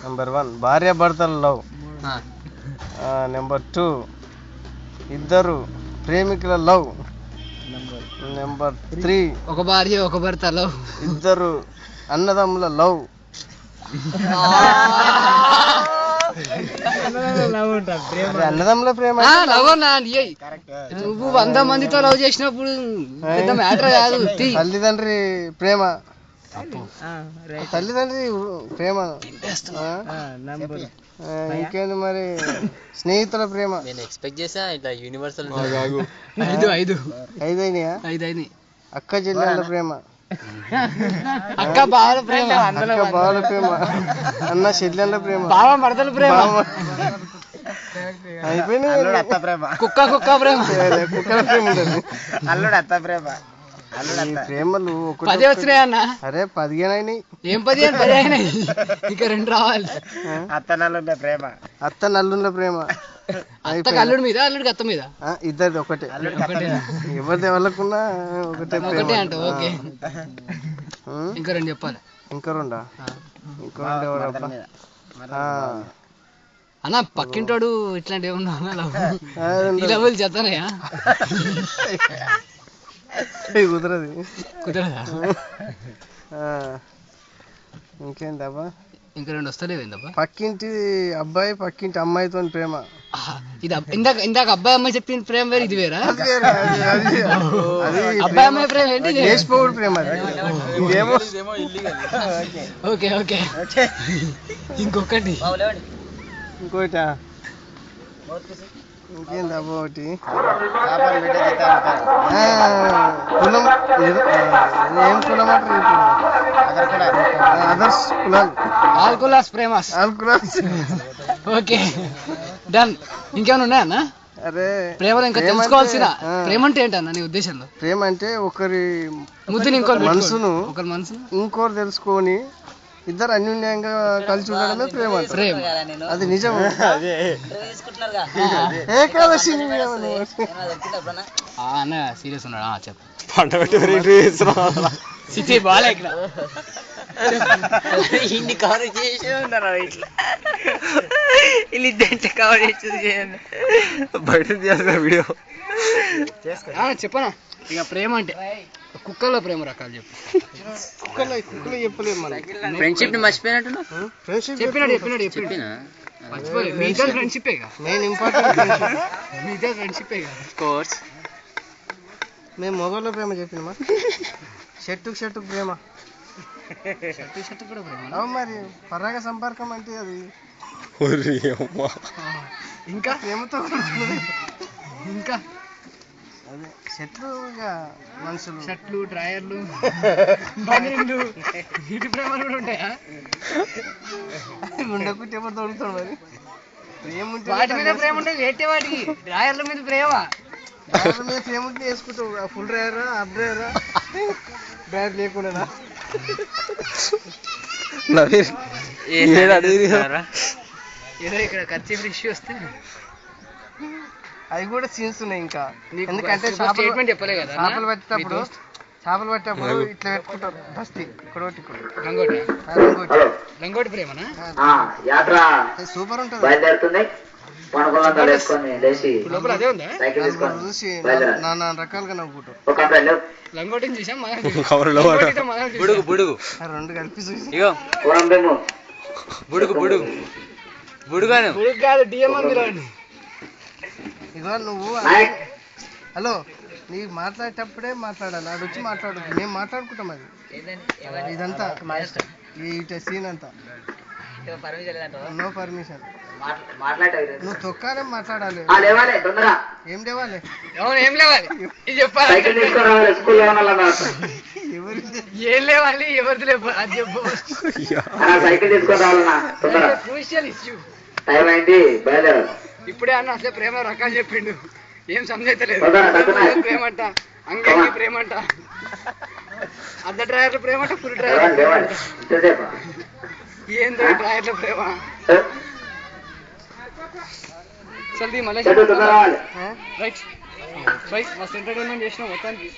Number 1 భార్యాభర్తల love. Number 2 ఇద్దరు ప్రేమికుల లవ్. నెంబర్ 3 ఒక భార్య ఒక భర్త లవ్. ఇద్దరు అన్నదమ్ముల లవ్. అన్నదమ్ముల ప్రేమ లవ్. నువ్వు 100 మందితో లవ్ చేసినప్పుడు పెద్ద మ్యాటర్ కాదు. తల్లిదండ్రి ప్రేమ. తల్లిదండ్రి ప్రేమ. ఇంకేంది మరి స్నేహితుల ప్రేమ. నేను ఎక్స్పెక్ట్ చేసా ఇట్లా యూనివర్సల్. 5 అయినాయా? అక్క చెల్లెళ్ళ ప్రేమ. అక్క బావల ప్రేమ. అక్క బావల ప్రేమ. అన్న చెల్లెళ్ళ ప్రేమ. బావ మరదల ప్రేమ. అయిపోయింది. కుక్క ప్రేమ. కుక్కల ప్రేమ ఉంటుంది. అల్లుడు అత్త ప్రేమ. ప్రేమలు 10 వచ్చినాయి అన్న. అరే 15 అయినాయి. ఏం 10 అయినాయి? ఇంకా 2 రావాలి. అత్త నల్లుండే ప్రేమ. అత్త నల్లుండ్ల ప్రేమ. అత్తకి అల్లుడి మీద, అల్లుడికి అత్త మీద. ఇద్దరిది ఒకటే. ఎవరిది ఎవరికున్నా ఒకటే అంట. ఓకే, ఇంకా 2 చెప్పాలి. ఇంకా 2 ఎవరబ్బా అన్న? పక్కింటోడు ఇట్లాంటి ఏమన్నా ఈ లెవెల్ చేస్తానయ్యా? కుదరదా? ఇంకేందబ్బా? ఇంకా 2 వస్తలేవేందబ్బా? పక్కింటి అబ్బాయి పక్కింటి అమ్మాయితో ప్రేమ. ఇది ఇందాక అబ్బాయి అమ్మాయి చెప్పిన ప్రేమ వేరు, ఇది వేరా? అబ్బాయి అమ్మాయి ప్రేమ ఏంటి? లేచిపోవుడు ప్రేమ. ఓకే. ఇంకొకటి. ఇంకేందబ్బా? ఒకటి కులం. ఏం కులం అంటారు? అదర్స్ కులాలు. ఆల్కులాస్ ప్రేమాస్. Okay, done. ఇంకేమైనా ఉన్నాయన్న? అరే ప్రేమలో ఇంకా తెలుసుకోవాల్సిన ప్రేమ అంటే ఏంటన్న నీ ఉద్దేశంలో? ప్రేమ అంటే ఒకరి ముద్దుని మనసును ఇంకోరు తెలుసుకొని ఇద్దరు అన్యోన్యంగా కలిసి ఉండడమే ప్రేమ. అది నిజం. ఏకాదశి అన్న సీరియస్ ఉన్నాడా? చెప్పు. పంట పెట్టి సిటీ బాగా ఇక్కడ ఇన్ని కవర్ చేసి ఉన్నారు ఇట్లా. వీళ్ళు కవర్ చేసి బయట తీయాల్సిన వీడియో చెప్పనా? ఇక ప్రేమ అంటే కుక్కల్లో ప్రేమ రకాలు చెప్పు. కుక్కలో చెప్పలేదు మనం. ఫ్రెండ్షిప్ ని మర్చిపోయినట్టు. చెప్పినాడు మర్చిపోలేదు. మీ ఇద్దరు ఫ్రెండ్షిప్ మెయిన్ ఇంపార్టెంట్. మీ ఇద్దరు ఫ్రెండ్షిప్ కోర్స్. మేము మొగోళ్ళ ప్రేమ చెప్పినమా? చెట్టుకు ప్రేమ. చెట్టు కూడా ప్రేమ. మరి పరాగ సంపర్కం అంటే అది. ఇంకా ప్రేమతో ఇంకా అదే చెట్లు, ఇక మనుషులు, షర్ట్లు, డ్రాయర్లు, బనీన్లు, ఇటు ప్రేమలు కూడా ఉంటాయా? ఉండకుంటే ఎవరు దొరుకుతాడు మరి? ప్రేమ ఉంటే వాటి మీద ప్రేమ ఉంటే వేటే వాటికి. డ్రాయర్ల మీద ప్రేమ. డ్రాయర్ల మీద ప్రేమ ఉంటే వేసుకుంటావు. ఫుల్ డ్రాయరా, హాఫ్ డ్రాయరా, డ్రాయర్ లేకుండా ఏదో ఇక్కడ ఖర్చు ఇష్యూ వస్తే అవి కూడా సీన్స్ ఉన్నాయి. ఇంకా ఎందుకంటే స్టేట్మెంట్ చెప్పలే కదా. చేపలు పట్టేటప్పుడు ఇట్లా పెట్టుకుంటారు. బస్తీ ఇక్కడ రంగోటి ప్రేమనా? సూపర్ ఉంటుంది. లోపల అదే ఉందా? చూసి నాన్న రకాలుగా నవ్వుకుంటారు. లంగోటిని చూసాం. 2 కలిపి చూసి బుడుగు కాదు, డిఎంఆర్ మీరు. ఇగో నువ్వు హలో, నీకు మాట్లాడేటప్పుడే మాట్లాడాలి. ఆడు వచ్చి మాట్లాడదు. మేము మాట్లాడుకుంటాం. అది ఇదంతా ఇట సీన్ అంతా నో పర్మిషన్. నువ్వు తొక్కాలే మాట్లాడాలి. ఏం లేవాలి? ఏం లేవాలి చెప్పాలి. ఏం లేవాలి? ఎవరిది లేవు అది చెప్పు. Crucial issue. ఇప్పుడే అన్న అసలు ప్రేమ రకాలు చెప్పిండు. ఏం సమజైతలేదు. ప్రేమంట, అంగంగి ప్రేమంట, అర్ధ డ్రైవర్ల ప్రేమంట, ఫుల్ డ్రైవర్. ఏందో డ్రైవర్ల ప్రేమ. చల్ది మళ్ళీ రైట్ రైట్. మస్తు ఎంటర్టైన్మెంట్ చేసినాం మొత్తానికి.